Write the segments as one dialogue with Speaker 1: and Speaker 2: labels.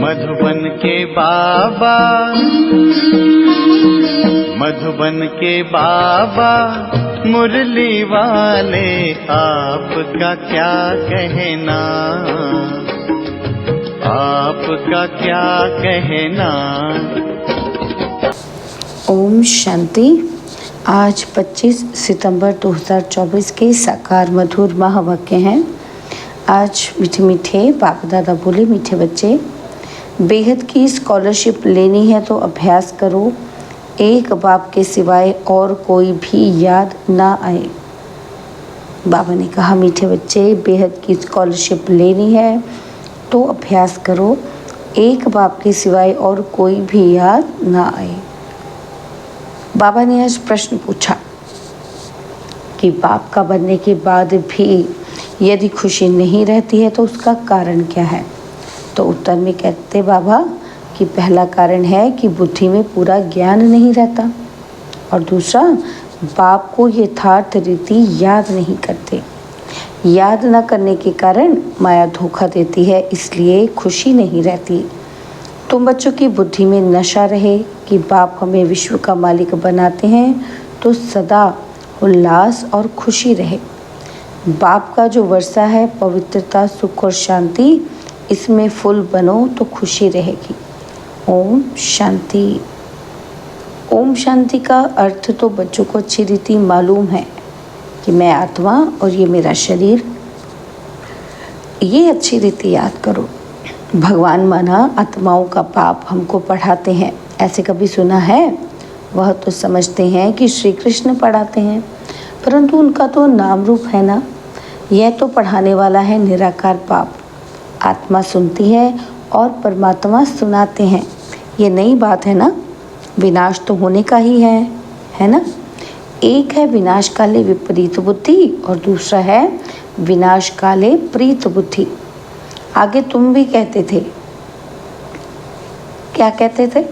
Speaker 1: मधुबन के बाबा, मधुबन के बाबा मुरली वाले, आपका क्या कहना, आपका क्या कहना।
Speaker 2: ओम शांति। आज 25 सितंबर 2024 के साकार मधुर महावाक्य हैं। आज मीठे मीठे बाप दादा बोले, मीठे बच्चे, बेहद की स्कॉलरशिप लेनी है तो अभ्यास करो, एक बाप के सिवाय और कोई भी याद ना आए। बाबा ने कहा, मीठे बच्चे, बेहद की स्कॉलरशिप लेनी है तो अभ्यास करो, एक बाप के सिवाय और कोई भी याद ना आए। बाबा ने आज प्रश्न पूछा कि बाप का बनने के बाद भी यदि खुशी नहीं रहती है तो उसका कारण क्या है। तो उत्तर में कहते बाबा कि पहला कारण है कि बुद्धि में पूरा ज्ञान नहीं रहता, और दूसरा, बाप को यथार्थ रीति याद नहीं करते। याद न करने के कारण माया धोखा देती है, इसलिए खुशी नहीं रहती। तुम बच्चों की बुद्धि में नशा रहे कि बाप हमें विश्व का मालिक बनाते हैं तो सदा उल्लास और खुशी रहे। बाप का जो वर्षा है, पवित्रता, सुख और शांति, इसमें फुल बनो तो खुशी रहेगी। ओम शांति। ओम शांति का अर्थ तो बच्चों को अच्छी रीति मालूम है कि मैं आत्मा और ये मेरा शरीर। ये अच्छी रीति याद करो। भगवान माना आत्माओं का पाप हमको पढ़ाते हैं, ऐसे कभी सुना है? वह तो समझते हैं कि श्री कृष्ण पढ़ाते हैं, परंतु उनका तो नाम रूप है ना। यह तो पढ़ाने वाला है निराकार बाप। आत्मा सुनती है और परमात्मा सुनाते हैं। ये नई बात है ना। विनाश तो होने का ही है ना। एक है विनाश काले विपरीत बुद्धि और दूसरा है विनाश काले प्रीत बुद्धि। आगे तुम भी कहते थे, क्या कहते थे?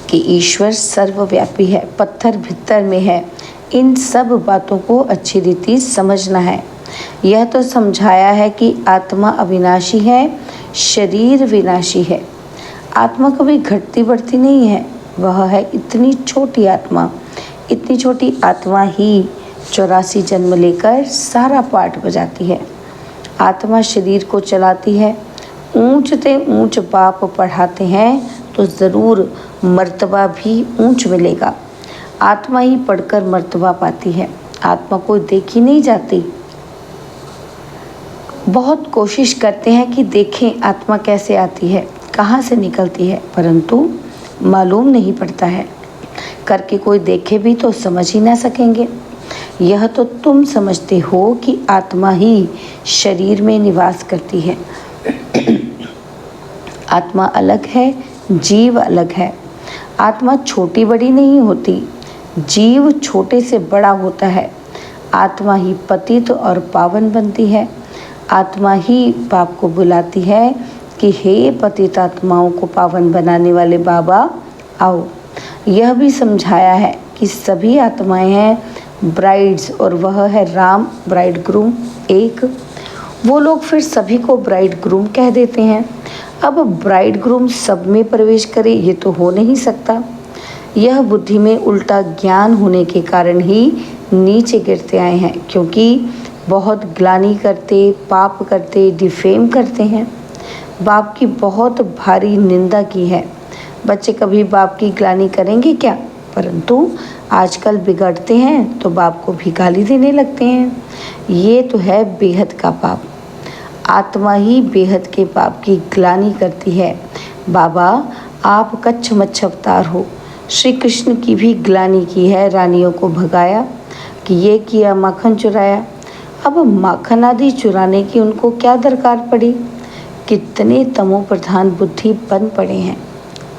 Speaker 2: कि ईश्वर सर्वव्यापी है, पत्थर भीतर में है। इन सब बातों को अच्छी रीति समझना है। यह तो समझाया है कि आत्मा अविनाशी है, शरीर विनाशी है। आत्मा कभी घटती बढ़ती नहीं है। वह है इतनी छोटी आत्मा। इतनी छोटी आत्मा ही 84 जन्म लेकर सारा पाठ बजाती है। आत्मा शरीर को चलाती है। ऊंच से ऊंच बाप पढ़ाते हैं तो ज़रूर मर्तबा भी ऊंच मिलेगा। आत्मा ही पढ़कर मर्तबा पाती है। आत्मा को देखी नहीं जाती। बहुत कोशिश करते हैं कि देखें आत्मा कैसे आती है, कहाँ से निकलती है, परंतु मालूम नहीं पड़ता है। करके कोई देखे भी तो समझ ही ना सकेंगे। यह तो तुम समझते हो कि आत्मा ही शरीर में निवास करती है। आत्मा अलग है, जीव अलग है। आत्मा छोटी बड़ी नहीं होती, जीव छोटे से बड़ा होता है। आत्मा ही पतित और पावन बनती है। आत्मा ही बाप को बुलाती है कि हे पतित आत्माओं को पावन बनाने वाले बाबा आओ। यह भी समझाया है कि सभी आत्माएं हैं ब्राइड्स और वह है राम ब्राइड ग्रूम एक। वो लोग फिर सभी को ब्राइड ग्रूम कह देते हैं। अब ब्राइड ग्रूम सब में प्रवेश करे, ये तो हो नहीं सकता। यह बुद्धि में उल्टा ज्ञान होने के कारण ही नीचे गिरते आए हैं, क्योंकि बहुत ग्लानि करते, पाप करते, डिफेम करते हैं। बाप की बहुत भारी निंदा की है। बच्चे कभी बाप की ग्लानि करेंगे क्या? परंतु आजकल बिगड़ते हैं तो बाप को भी गाली देने लगते हैं। ये तो है बेहद का पाप। आत्मा ही बेहद के पाप की ग्लानि करती है। बाबा, आप कच्छ मच्छ अवतार हो। श्री कृष्ण की भी ग्लानि की है, रानियों को भगाया कि ये किया, माखन चुराया। अब माखन आदि चुराने की उनको क्या दरकार पड़ी? कितने तमो प्रधान बुद्धि बन पड़े हैं।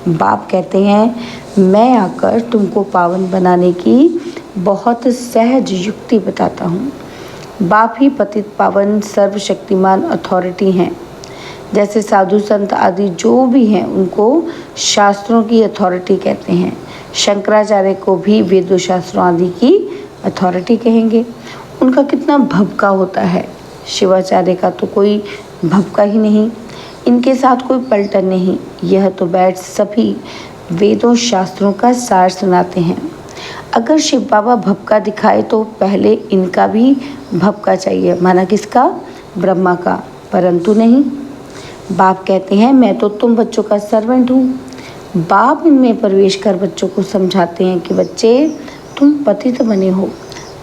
Speaker 2: बाप कहते हैं, मैं आकर तुमको पावन बनाने की बहुत सहज युक्ति बताता हूँ। बाप ही पतित पावन सर्वशक्तिमान अथॉरिटी हैं। जैसे साधु संत आदि जो भी हैं उनको शास्त्रों की अथॉरिटी कहते हैं। शंकराचार्य को भी वेदों शास्त्रों आदि की अथॉरिटी कहेंगे। उनका कितना भभका होता है। शिवाचार्य का तो कोई भभका ही नहीं। इनके साथ कोई पलटन नहीं, यह तो बैठ सभी वेदों शास्त्रों का सार सुनाते हैं। अगर शिव बाबा भपका दिखाए तो पहले इनका भी भपका चाहिए, माना किसका? ब्रह्मा का, परंतु नहीं। बाप कहते हैं मैं तो तुम बच्चों का सर्वेंट हूँ। बाप इनमें प्रवेश कर बच्चों को समझाते हैं कि बच्चे तुम पतित बने हो,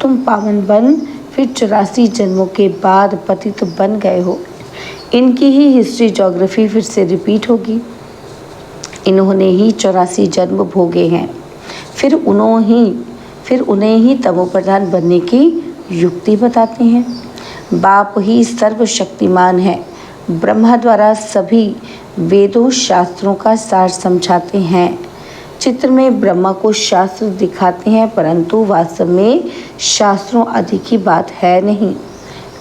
Speaker 2: तुम पावन बन फिर 84 जन्मों के बाद पतित बन गए हो। इनकी ही हिस्ट्री ज्योग्राफी फिर से रिपीट होगी। इन्होंने ही 84 जन्म भोगे हैं, फिर उन्हें ही तमोप्रधान बनने की युक्ति बताते हैं। बाप ही सर्वशक्तिमान है, ब्रह्मा द्वारा सभी वेदों शास्त्रों का सार समझाते हैं। चित्र में ब्रह्मा को शास्त्र दिखाते हैं, परंतु वास्तव में शास्त्रों आदि की बात है नहीं।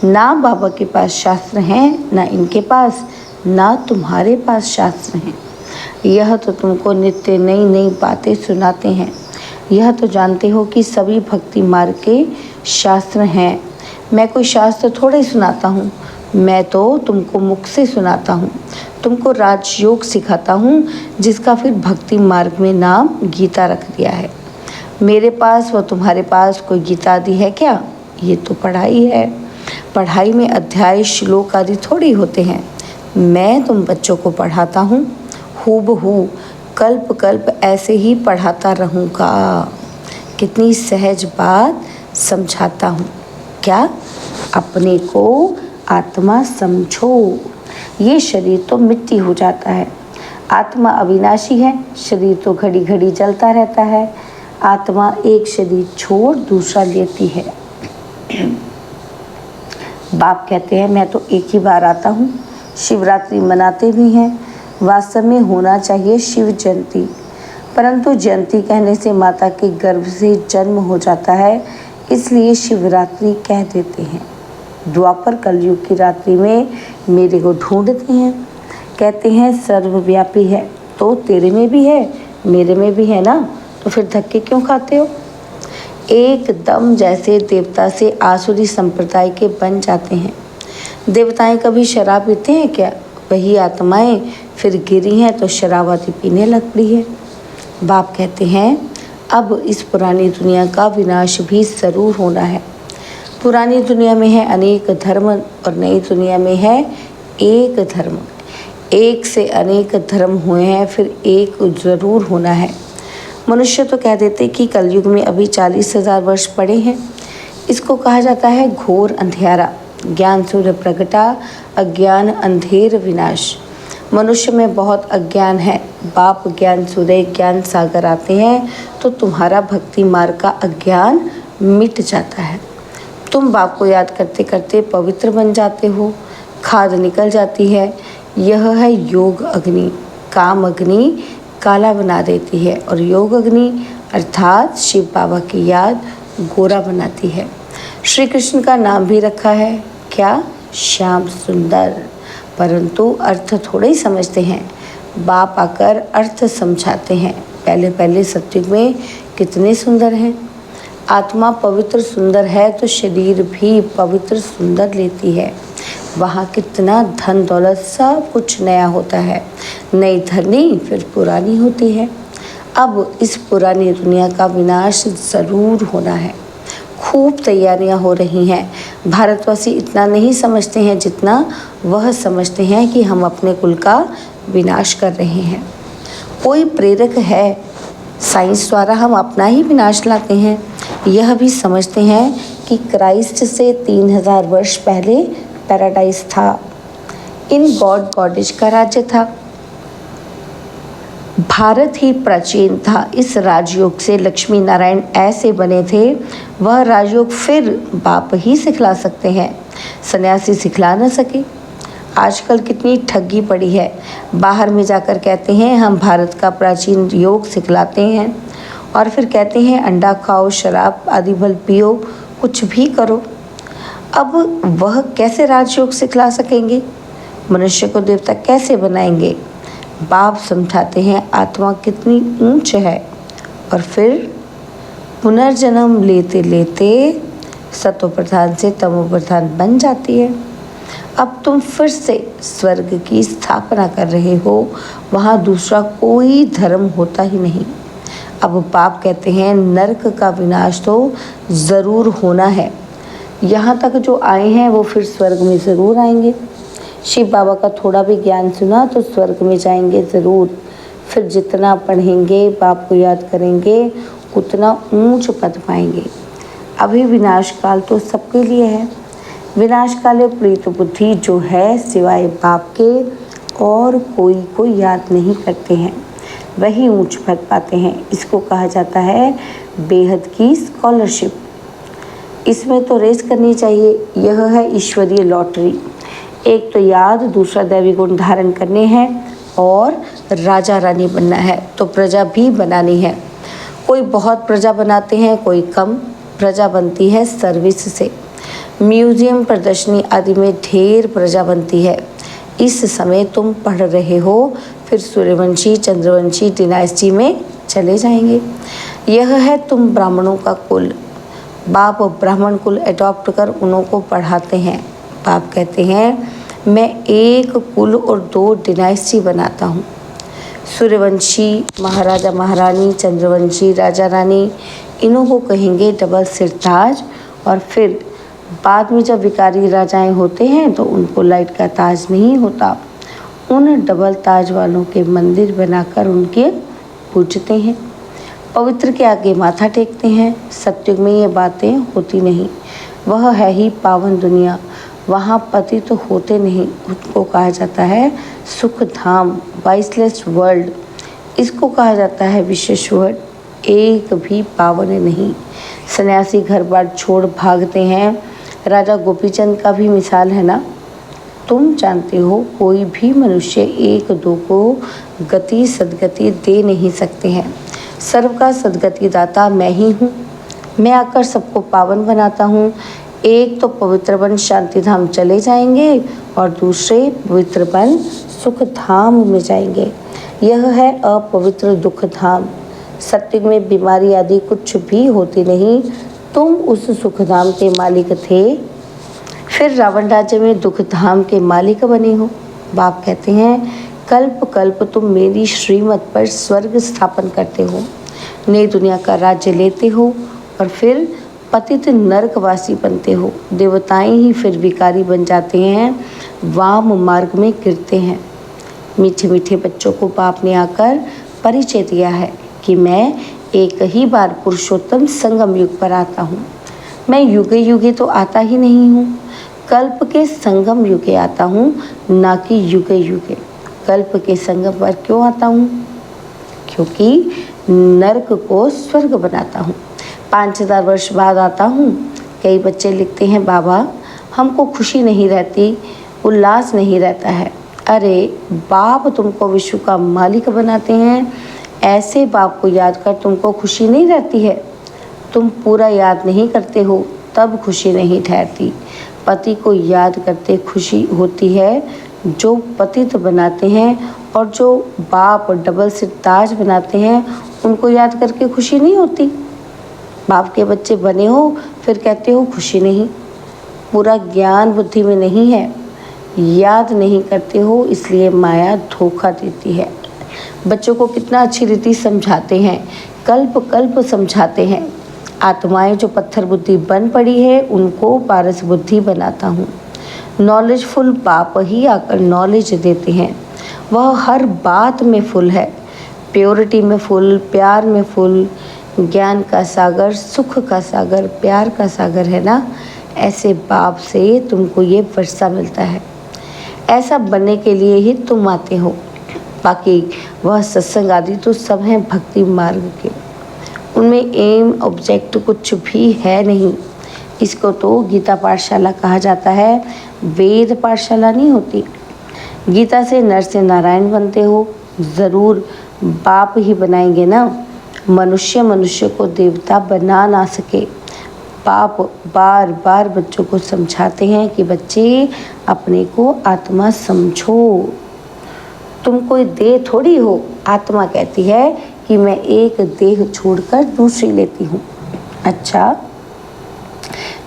Speaker 2: ना बाबा के पास शास्त्र हैं, ना इनके पास, ना तुम्हारे पास शास्त्र हैं। यह तो तुमको नित्य नई नई बातें सुनाते हैं। यह तो जानते हो कि सभी भक्ति मार्ग के शास्त्र हैं। मैं कोई शास्त्र थोड़े सुनाता हूँ, मैं तो तुमको मुख से सुनाता हूँ, तुमको राजयोग सिखाता हूँ, जिसका फिर भक्ति मार्ग में नाम गीता रख दिया है। मेरे पास व तुम्हारे पास कोई गीता आदि है क्या? ये तो पढ़ाई है। पढ़ाई में अध्याय श्लोक आदि थोड़ी होते हैं। मैं तुम बच्चों को पढ़ाता हूँ, हूबहू कल्प कल्प ऐसे ही पढ़ाता रहूँगा। कितनी सहज बात समझाता हूँ। क्या? अपने को आत्मा समझो। ये शरीर तो मिट्टी हो जाता है, आत्मा अविनाशी है। शरीर तो घड़ी घड़ी जलता रहता है। आत्मा एक शरीर छोड़ दूसरा लेती है। बाप कहते हैं मैं तो एक ही बार आता हूँ। शिवरात्रि मनाते भी हैं। वास्तव में होना चाहिए शिव जयंती, परंतु जयंती कहने से माता के गर्भ से जन्म हो जाता है, इसलिए शिवरात्रि कह देते हैं। द्वापर कलयुग की रात्रि में मेरे को ढूंढते हैं, कहते हैं सर्वव्यापी है, तो तेरे में भी है, मेरे में भी है ना, तो फिर धक्के क्यों खाते हो? एकदम जैसे देवता से आसुरी संप्रदाय के बन जाते हैं। देवताएं कभी शराब पीते हैं क्या? वही आत्माएं फिर गिरी हैं तो शराब आदि पीने लग पड़ी है। बाप कहते हैं अब इस पुरानी दुनिया का विनाश भी जरूर होना है। पुरानी दुनिया में है अनेक धर्म और नई दुनिया में है एक धर्म। एक से अनेक धर्म हुए हैं, फिर एक जरूर होना है। मनुष्य तो कह देते कि कलयुग में अभी 40,000 वर्ष पड़े हैं। इसको कहा जाता है घोर अंधेरा। ज्ञान सूर्य प्रगटा, अज्ञान अंधेर विनाश। मनुष्य में बहुत अज्ञान है। बाप ज्ञान सूर्य ज्ञान सागर आते हैं तो तुम्हारा भक्ति मार्ग का अज्ञान मिट जाता है। तुम बाप को याद करते करते पवित्र बन जाते हो, खाद निकल जाती है। यह है योग अग्नि। काम अग्नि काला बना देती है और योग अग्नि अर्थात शिव बाबा की याद गोरा बनाती है। श्री कृष्ण का नाम भी रखा है क्या? श्याम सुंदर। परंतु अर्थ थोड़े ही समझते हैं। बाप आकर अर्थ समझाते हैं। पहले पहले सत्युग में कितने सुंदर हैं। आत्मा पवित्र सुंदर है तो शरीर भी पवित्र सुंदर लेती है। वहाँ कितना धन दौलत सब कुछ नया होता है। नई धरनी फिर पुरानी होती है। अब इस पुरानी दुनिया का विनाश ज़रूर होना है। खूब तैयारियां हो रही हैं। भारतवासी इतना नहीं समझते हैं जितना वह समझते हैं कि हम अपने कुल का विनाश कर रहे हैं। कोई प्रेरक है, साइंस द्वारा हम अपना ही विनाश लाते हैं। यह भी समझते हैं कि क्राइस्ट से 3000 वर्ष पहले पैराडाइज था। इन गॉड गॉडेज का राज्य था। भारत ही प्राचीन था। इस राजयोग से लक्ष्मी नारायण ऐसे बने थे, वह राजयोग फिर बाप ही सिखला सकते हैं, सन्यासी सिखला न सके। आजकल कितनी ठगी पड़ी है। बाहर में जाकर कहते हैं हम भारत का प्राचीन योग सिखलाते हैं और फिर कहते हैं अंडा खाओ, शराब आदि भल पियो, कुछ भी करो। अब वह कैसे राजयोग सिखला सकेंगे? मनुष्य को देवता कैसे बनाएंगे? बाप समझाते हैं आत्मा कितनी ऊंच है और फिर पुनर्जन्म लेते लेते सतो प्रधान से तमो प्रधान बन जाती है। अब तुम फिर से स्वर्ग की स्थापना कर रहे हो, वहाँ दूसरा कोई धर्म होता ही नहीं। अब बाप कहते हैं नरक का विनाश तो ज़रूर होना है। यहाँ तक जो आए हैं वो फिर स्वर्ग में ज़रूर आएंगे। शिव बाबा का थोड़ा भी ज्ञान सुना तो स्वर्ग में जाएंगे ज़रूर। फिर जितना पढ़ेंगे, बाप को याद करेंगे, उतना ऊंच पद पाएंगे। अभी विनाश काल तो सबके लिए है। विनाश काले प्रीत बुद्धि जो है सिवाय बाप के और कोई को याद नहीं करते हैं, वही ऊंच पद पाते हैं। इसको कहा जाता है बेहद की स्कॉलरशिप। इसमें तो रेस करनी चाहिए। यह है ईश्वरीय लॉटरी। एक तो याद, दूसरा दैवी गुण धारण करने हैं और राजा रानी बनना है, तो प्रजा भी बनानी है। कोई बहुत प्रजा बनाते हैं, कोई कम प्रजा बनती है सर्विस से। म्यूजियम, प्रदर्शनी आदि में ढेर प्रजा बनती है। इस समय तुम पढ़ रहे हो, फिर सूर्यवंशी चंद्रवंशी डिनास्टी में चले जाएंगे। यह है तुम ब्राह्मणों का कुल। बाप ब्राह्मण कुल अडॉप्ट कर उन्हों को पढ़ाते हैं। बाप कहते हैं मैं एक कुल और 2 डिनास्टी बनाता हूँ। सूर्यवंशी महाराजा महारानी, चंद्रवंशी राजा रानी, इन्हों को कहेंगे डबल सिरताज। और फिर बाद में जब विकारी राजाएं होते हैं तो उनको लाइट का ताज नहीं होता, उन डबल ताज वालों के मंदिर बनाकर उनके पूजते हैं। पवित्र के आगे माथा टेकते हैं। सत्युग में ये बातें होती नहीं। वह है ही पावन दुनिया, वहाँ पति तो होते नहीं। उसको कहा जाता है सुख धाम, वाइसलेस वर्ल्ड। इसको कहा जाता है विशेष वर्ड। एक भी पावन नहीं। सन्यासी घर बार छोड़ भागते हैं। राजा गोपीचंद का भी मिसाल है ना। तुम जानते हो कोई भी मनुष्य 1-2 को गति सदगति दे नहीं सकते हैं। सर्व का सदगति दाता मैं ही हूँ। मैं आकर सबको पावन बनाता हूँ। एक तो पवित्र बन शांति धाम चले जाएंगे और दूसरे पवित्र बन सुख धाम में जाएंगे। यह है अपवित्र दुख धाम। सत्युग में बीमारी आदि कुछ भी होती नहीं। तुम उस सुख धाम के मालिक थे, फिर रावण राज्य में दुख धाम के मालिक बने हो। बाप कहते हैं कल्प कल्प तुम मेरी श्रीमत पर स्वर्ग स्थापन करते हो, नई दुनिया का राज्य लेते हो और फिर पतित नरकवासी बनते हो। देवताएं ही फिर विकारी बन जाते हैं, वाम मार्ग में गिरते हैं। मीठे मीठे बच्चों को बाप ने आकर परिचय दिया है कि मैं एक ही बार पुरुषोत्तम संगम युग पर आता हूँ। मैं युगे युगे तो आता ही नहीं हूँ, कल्प के संगम युगे आता हूँ, ना कि युगे युगे। कल्प के संगम पर क्यों आता हूँ? क्योंकि नरक को स्वर्ग बनाता हूँ। 5000 वर्ष बाद आता हूँ। कई बच्चे लिखते हैं बाबा हमको खुशी नहीं रहती, उल्लास नहीं रहता है। अरे बाप तुमको विश्व का मालिक बनाते हैं, ऐसे बाप को याद कर तुमको खुशी नहीं रहती है। तुम पूरा याद नहीं करते हो तब खुशी नहीं ठहरती। पति को याद करते खुशी होती है। जो पतित बनाते हैं और जो बाप डबल सिरताज बनाते हैं उनको याद करके खुशी नहीं होती। बाप के बच्चे बने हो फिर कहते हो खुशी नहीं। पूरा ज्ञान बुद्धि में नहीं है, याद नहीं करते हो, इसलिए माया धोखा देती है। बच्चों को कितना अच्छी रीति समझाते हैं, कल्प कल्प समझाते हैं। आत्माएं जो पत्थर बुद्धि बन पड़ी है उनको पारस बुद्धि बनाता हूँ। नॉलेजफुल बाप ही आकर नॉलेज देते हैं। वह हर बात में फुल है, प्योरिटी में फुल, प्यार में फुल, ज्ञान का सागर, सुख का सागर, प्यार का सागर है ना। ऐसे बाप से तुमको ये वर्षा मिलता है। ऐसा बनने के लिए ही तुम आते हो। बाकी वह सत्संग आदि तो सब हैं भक्ति मार्ग के, उनमें एम ऑब्जेक्ट कुछ भी है नहीं। इसको तो गीता पाठशाला कहा जाता है, वेद पाठशाला नहीं होती। गीता से नर से नारायण बनते हो, ज़रूर बाप ही बनाएंगे ना। मनुष्य मनुष्य को देवता बना ना सके। बाप बार बार बच्चों को समझाते हैं कि बच्चे अपने को आत्मा समझो। तुम कोई देह थोड़ी हो। आत्मा कहती है कि मैं एक देह छोड़कर दूसरी लेती हूँ। अच्छा,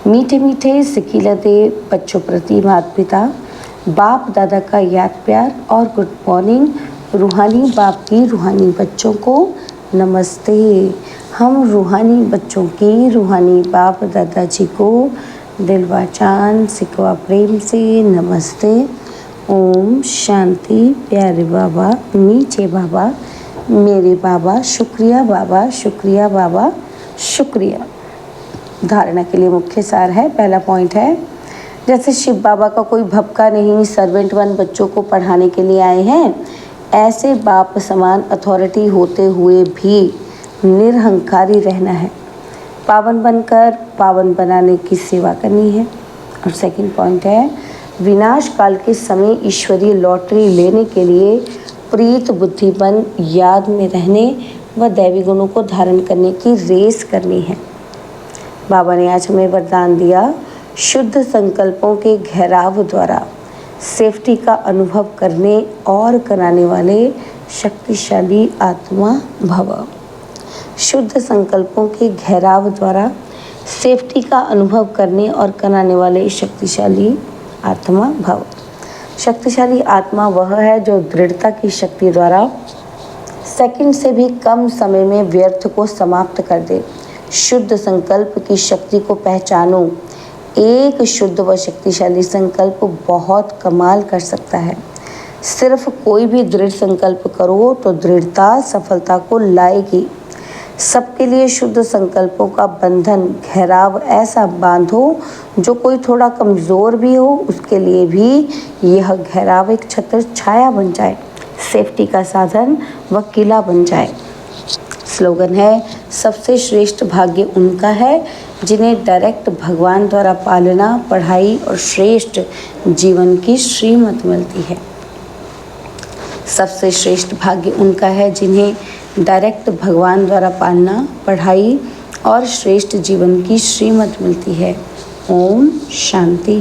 Speaker 2: मीठे मीठे सिखिलते बच्चों प्रति माता पिता बाप दादा का याद प्यार और गुड मॉर्निंग। रूहानी बाप की रूहानी बच्चों को नमस्ते। हम रूहानी बच्चों की रूहानी बाप दादाजी को दिलवा चांद सिकवा प्रेम से नमस्ते। ओम शांति। प्यारे बाबा, मीठे बाबा, मेरे बाबा, शुक्रिया बाबा, शुक्रिया बाबा, शुक्रिया। धारणा के लिए मुख्य सार है। पहला पॉइंट है, जैसे शिव बाबा का कोई भपका नहीं, सर्वेंट वन बच्चों को पढ़ाने के लिए आए हैं, ऐसे बाप समान अथॉरिटी होते हुए भी निरहंकारी रहना है, पावन बनकर पावन बनाने की सेवा करनी है। और सेकंड पॉइंट है, विनाश काल के समय ईश्वरीय लॉटरी लेने के लिए प्रीत बुद्धिपन याद में रहने व दैवी गुणों को धारण करने की रेस करनी है। बाबा ने आज हमें वरदान दिया, शुद्ध संकल्पों के घेराव द्वारा सेफ्टी का अनुभव करने और कराने वाले शक्तिशाली आत्मा भव। शुद्ध संकल्पों के घेराव द्वारा सेफ्टी का अनुभव करने और कराने वाले शक्तिशाली आत्मा भव। शक्तिशाली आत्मा वह है जो दृढ़ता की शक्ति द्वारा सेकंड से भी कम समय में व्यर्थ को समाप्त कर दे। शुद्ध संकल्प की शक्ति को पहचानो। एक शुद्ध व शक्तिशाली संकल्प बहुत कमाल कर सकता है। सिर्फ कोई भी दृढ़ संकल्प करो तो दृढ़ता सफलता को लाएगी। सबके लिए शुद्ध संकल्पों का बंधन घेराव ऐसा बांधो जो कोई थोड़ा कमज़ोर भी हो उसके लिए भी यह घेराव एक छत्र छाया बन जाए, सेफ्टी का साधन व किला बन जाए। स्लोगन है, सबसे श्रेष्ठ भाग्य उनका है जिन्हें डायरेक्ट भगवान द्वारा पालना, पढ़ाई और श्रेष्ठ जीवन की श्रीमत मिलती है। सबसे श्रेष्ठ भाग्य उनका है जिन्हें डायरेक्ट भगवान द्वारा पालना, पढ़ाई और श्रेष्ठ जीवन की श्रीमत मिलती है। ओम शांति।